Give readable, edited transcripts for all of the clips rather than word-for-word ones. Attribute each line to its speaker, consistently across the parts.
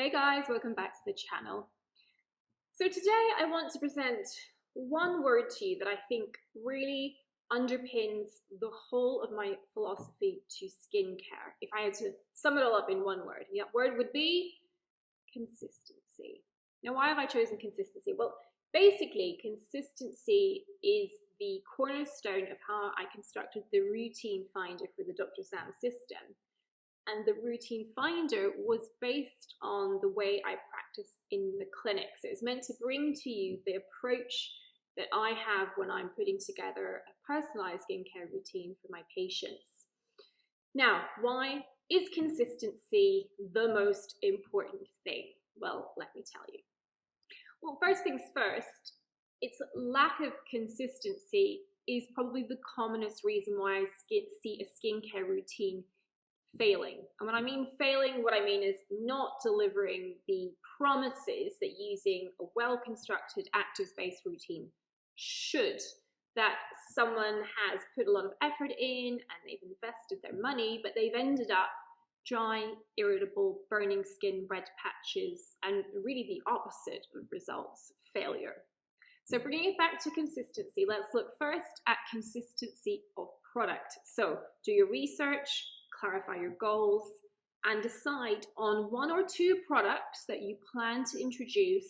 Speaker 1: Hey guys, welcome back to the channel. So today I want to present one word to you that I think really underpins the whole of my philosophy to skincare. If I had to sum it all up in one word, that word would be consistency. Now, why have I chosen consistency? Well, basically, consistency is the cornerstone of how I constructed the routine finder for the Dr. Sam system. And the routine finder was based on the way I practice in the clinic. So it's meant to bring to you the approach that I have when I'm putting together a personalized skincare routine for my patients. Now, why is consistency the most important thing? Well, let me tell you. Well, first things first, its lack of consistency is probably the commonest reason why I see a skincare routine failing. And when I mean failing, what I mean is not delivering the promises that using a well-constructed actives-based routine should, that someone has put a lot of effort in and they've invested their money, but they've ended up dry, irritable, burning skin, red patches, and really the opposite of results, failure. So bringing it back to consistency, let's look first at consistency of product. So do your research, clarify your goals, and decide on one or two products that you plan to introduce,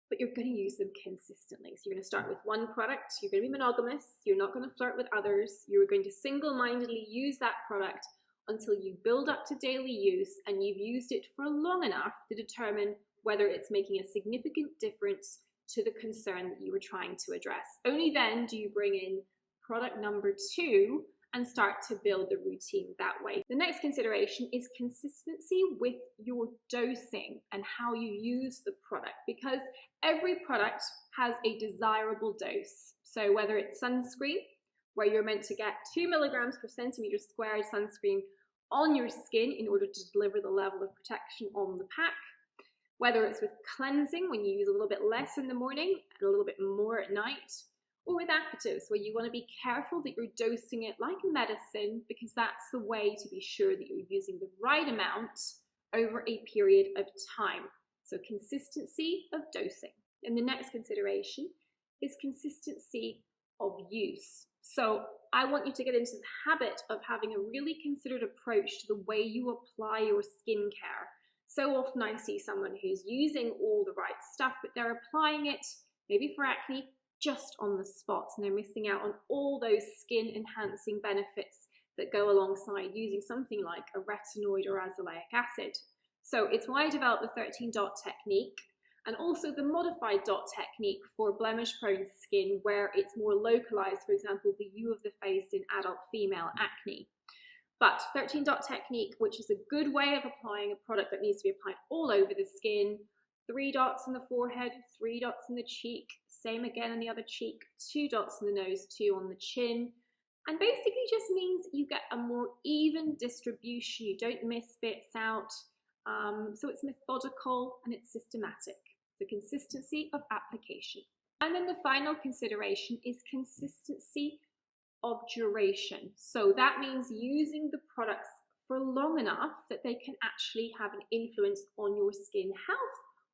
Speaker 1: but you're going to use them consistently. So you're going to start with one product, you're going to be monogamous, you're not going to flirt with others, you're going to single-mindedly use that product until you build up to daily use and you've used it for long enough to determine whether it's making a significant difference to the concern that you were trying to address. Only then do you bring in product number two and start to build the routine that way. The next consideration is consistency with your dosing and how you use the product, because every product has a desirable dose. So whether it's sunscreen, where you're meant to get 2 milligrams per centimeter squared sunscreen on your skin in order to deliver the level of protection on the pack, whether it's with cleansing, when you use a little bit less in the morning and a little bit more at night, or with actives, where you want to be careful that you're dosing it like medicine, because that's the way to be sure that you're using the right amount over a period of time. So consistency of dosing. And the next consideration is consistency of use. So I want you to get into the habit of having a really considered approach to the way you apply your skincare. So often I see someone who's using all the right stuff, but they're applying it maybe for acne just on the spots, and they're missing out on all those skin enhancing benefits that go alongside using something like a retinoid or azelaic acid. So it's why I developed the 13 dot technique, and also the modified dot technique for blemish prone skin where it's more localized, for example, the U of the face in adult female acne. But 13 dot technique, which is a good way of applying a product that needs to be applied all over the skin, 3 dots in the forehead, 3 dots in the cheek, same again in the other cheek, 2 dots in the nose, 2 on the chin, and basically just means you get a more even distribution, you don't miss bits out, so it's methodical and it's systematic, the consistency of application. And then the final consideration is consistency of duration. So that means using the products for long enough that they can actually have an influence on your skin health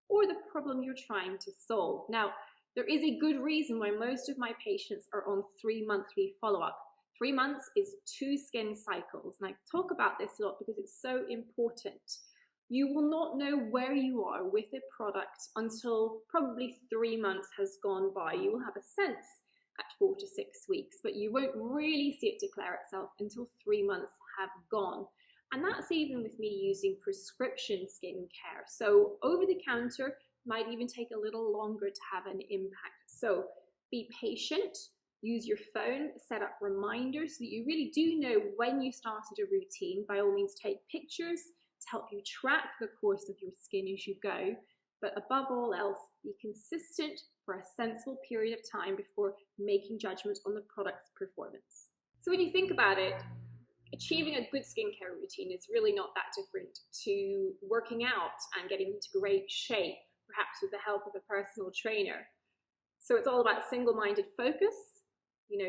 Speaker 1: or the problem you're trying to solve. Now, there is a good reason why most of my patients are on 3 monthly follow-up. 3 months is 2 skin cycles, and I talk about this a lot because it's so important. You will not know where you are with a product until probably 3 months has gone by. You will have a sense at 4 to 6 weeks, but you won't really see it declare itself until 3 months have gone. And that's even with me using prescription skincare. So over the counter might even take a little longer to have an impact. So be patient, use your phone, set up reminders so that you really do know when you started a routine. By all means, take pictures to help you track the course of your skin as you go. But above all else, be consistent for a sensible period of time before making judgments on the product's performance. So when you think about it, achieving a good skincare routine is really not that different to working out and getting into great shape, perhaps with the help of a personal trainer. So it's all about single-minded focus,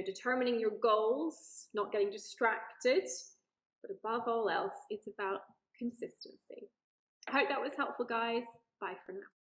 Speaker 1: determining your goals, not getting distracted, but above all else, it's about consistency. I hope that was helpful, guys. Bye for now.